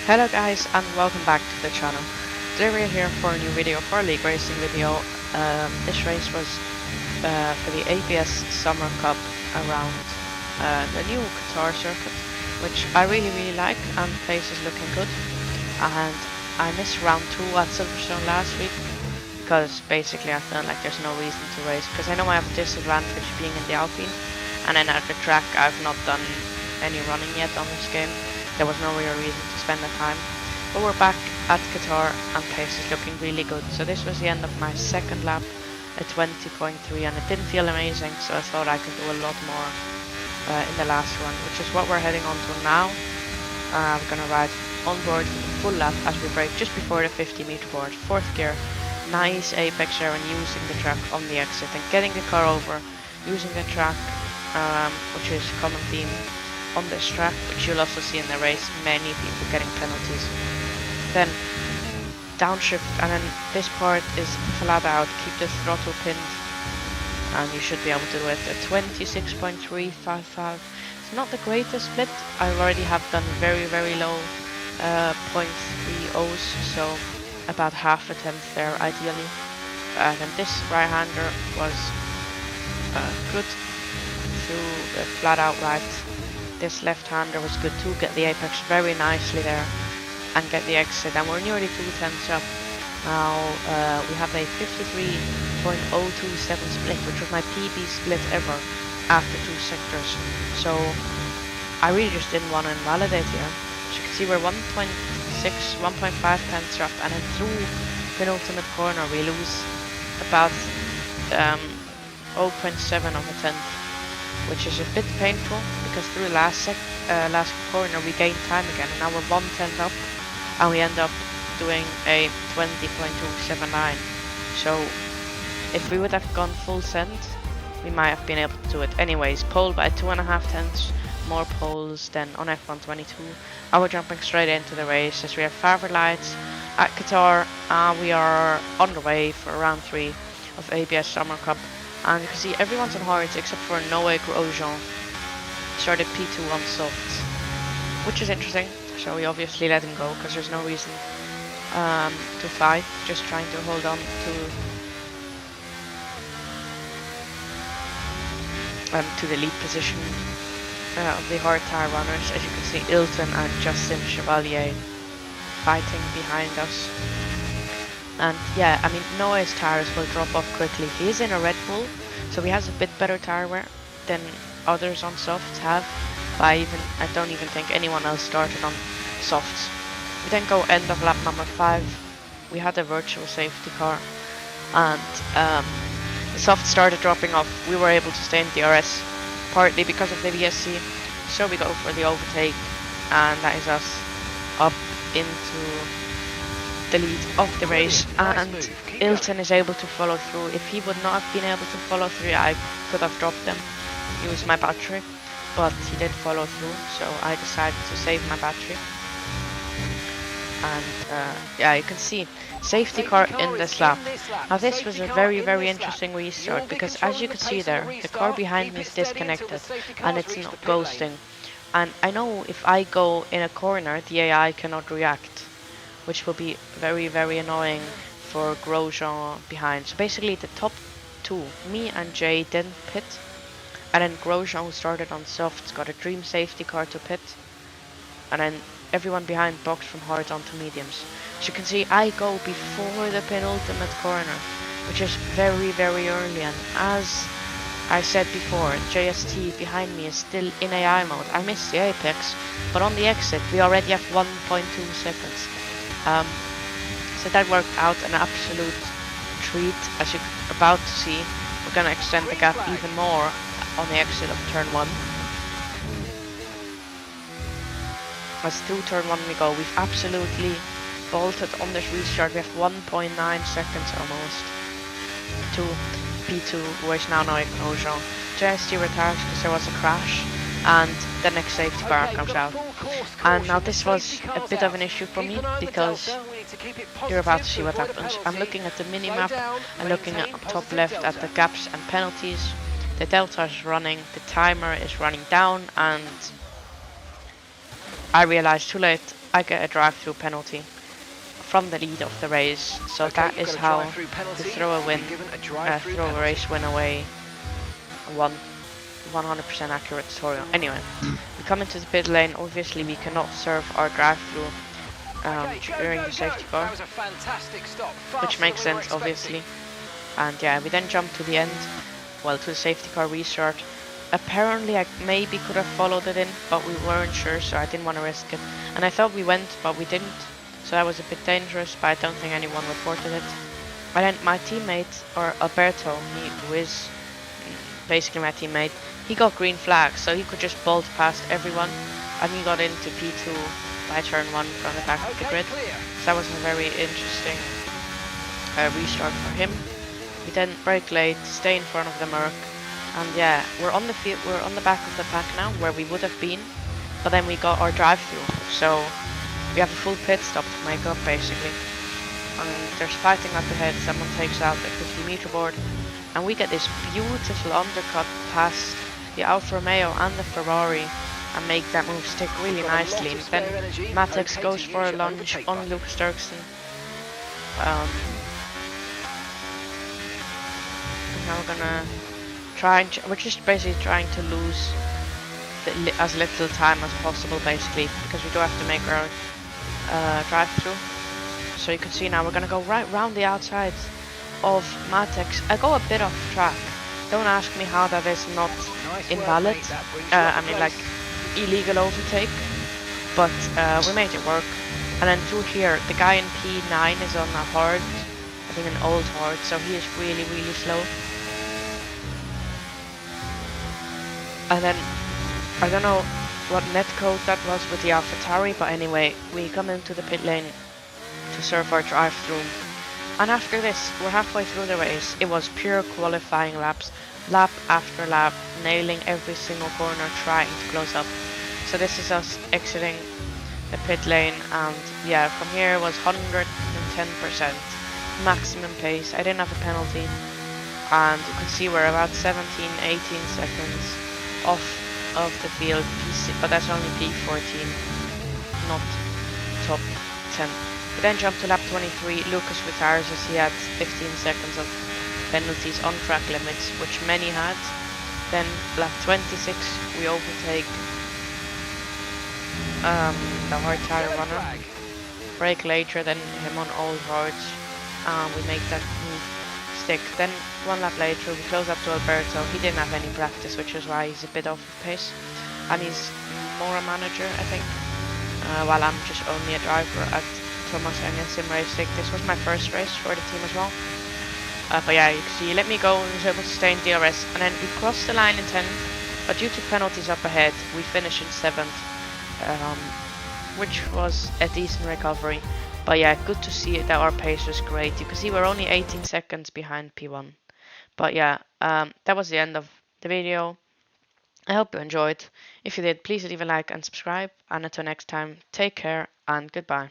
Hello guys and welcome back to the channel. Today we're here for a new video, for a league racing video. This race was for the ABS Summer Cup around the new Qatar circuit, which I really like, and the place is looking good. And I missed round 2 at Silverstone last week because basically I felt like there's no reason to race, because I know I have a disadvantage being in the Alpine, and then at the track I've not done any running yet on this game. There was no real reason to spend the time, but we're back at Qatar and pace is looking really good. So this was the end of my second lap at 20.3, and it didn't feel amazing, so I thought I could do a lot more in the last run, which is what we're heading on to now. We're gonna ride on board full lap as we brake just before the 50-meter board, 4th gear, nice apex there, and using the track on the exit and getting the car over, using the track, which is a common theme on this track, which you'll also see in the race, many people getting penalties. Then downshift, and then this part is flat out, keep the throttle pinned, and you should be able to do it at 26.355. It's not the greatest split. I already have done very low 0.30s, so about half a tenth there ideally. And this right-hander was good through the flat out right. This left-hander was good too, get the apex very nicely there and get the exit, and we're nearly 2 tenths up. Now we have a 53.027 split, which was my PB split ever after 2 sectors. So I really just didn't want to invalidate here. As you can see, we're 1.5 tenths up, and then through penultimate corner we lose about 0.7 of a tenth, which is a bit painful, because through the last corner we gained time again, and now we're 1 tenth up, and we end up doing a 20.279. So if we would have gone full send, we might have been able to do it. Anyways, pole by 2.5 tenths, more poles than on F122. And we're jumping straight into the race as we have favorite lights at Qatar. We are on the way for round 3 of ABS Summer Cup. And you can see everyone's on hards except for Noé Grosjean. Started P2 on softs, which is interesting. So we obviously let him go because there's no reason to fight. Just trying to hold on to the lead position of the hard tire runners. As you can see, Ilton and Justin Chevalier fighting behind us. And yeah, I mean, Noah's tires will drop off quickly. He is in a Red Bull, so he has a bit better tire wear than others on softs have. But I don't even think anyone else started on softs. We then go end of lap number 5. We had a virtual safety car, and the soft started dropping off. We were able to stay in DRS, partly because of the VSC. So we go for the overtake, and that is us up into the lead of the race, and Ilton is able to follow through. If he would not have been able to follow through, I could have dropped them, use my battery, but he did follow through, so I decided to save my battery. And yeah, you can see safety car in this lap. Now this was a very interesting restart, because as you can see there, the car behind me is disconnected and it's not ghosting. And I know if I go in a corner, the AI cannot react, which will be very annoying for Grosjean behind. So basically the top 2, me and Jay, didn't pit, and then Grosjean, who started on softs, got a dream safety car to pit, and then everyone behind boxed from hards onto mediums. As you can see, I go before the penultimate corner, which is very early, and as I said before, JST behind me is still in AI mode. I missed the apex, but on the exit we already have 1.2 seconds. So that worked out an absolute treat. As you're about to see, we're gonna extend the gap even more on the exit of turn 1. As through turn 1 we go, we've absolutely bolted on this restart. We have 1.9 seconds almost to P2, who is now Noé Grosjean. JST retires because there was a crash, and the next safety car comes out. And now this was a bit of an issue for me, because you're about to see what happens. I'm looking at the mini-map, I'm looking at top left at the gaps and penalties. The delta is running, the timer is running down, and I realized too late I get a drive-through penalty from the lead of the race. So Okay, that is how to throw a race win away. 100% accurate tutorial. Anyway, we come into the pit lane. Obviously, we cannot serve our drive-through during the safety car, which makes sense, obviously. And yeah, we then jump to the end, well, to the safety car restart. Apparently, I maybe could have followed it in, but we weren't sure, so I didn't want to risk it. And I thought we went, but we didn't. So that was a bit dangerous, but I don't think anyone reported it. And then my teammate, or Alberto, who is basically my teammate, he got green flags, so he could just bolt past everyone, and he got into P2 by turn 1 from the back of the grid. So that was a very interesting restart for him. We then brake late, stay in front of the Merc, and yeah, we're on the field, we're on the back of the pack now, where we would have been, but then we got our drive-through, so we have a full pit stop to make up basically. And there's fighting up ahead, someone takes out the 50-meter board, and we get this beautiful undercut past the Alfa Romeo and the Ferrari and make that move stick really nicely. And then Matex goes for a lunge on Lucas Dirksen. And now we're gonna try and we're just basically trying to lose as little time as possible basically, because we do have to make our drive-through. So you can see now we're gonna go right round the outside of Matex. I go a bit off track. Don't ask me how that is not invalid. I mean, like, illegal overtake. But we made it work. And then through here, the guy in P9 is on a hard, I think an old hard, so he is really, really slow. And then, I don't know what netcode that was with the AlphaTauri, but anyway, we come into the pit lane to serve our drive-through. And after this, we're halfway through the race. It was pure qualifying laps, lap after lap, nailing every single corner, trying to close up. So this is us exiting the pit lane, and yeah, from here it was 110% maximum pace. I didn't have a penalty, and you can see we're about 17-18 seconds off of the field, but that's only P14, not top 10. We then jump to lap 23, Lucas retires as he had 15 seconds of penalties on track limits, which many had. Then lap 26, we overtake the hard tire runner, brake later than him on all hards, and we make that move stick. Then one lap later, we close up to Alberto. He didn't have any practice, which is why he's a bit off of pace, and he's more a manager, I think, while I'm just only a driver at Thomas and SimRacing. This was my first race for the team as well. But yeah, you can see he let me go and was able to stay in DRS, and then we crossed the line in 10th, but due to penalties up ahead, we finished in 7th, which was a decent recovery. But yeah, good to see that our pace was great. You can see we're only 18 seconds behind P1. But yeah, that was the end of the video. I hope you enjoyed. If you did, please leave a like and subscribe. And until next time, take care and goodbye.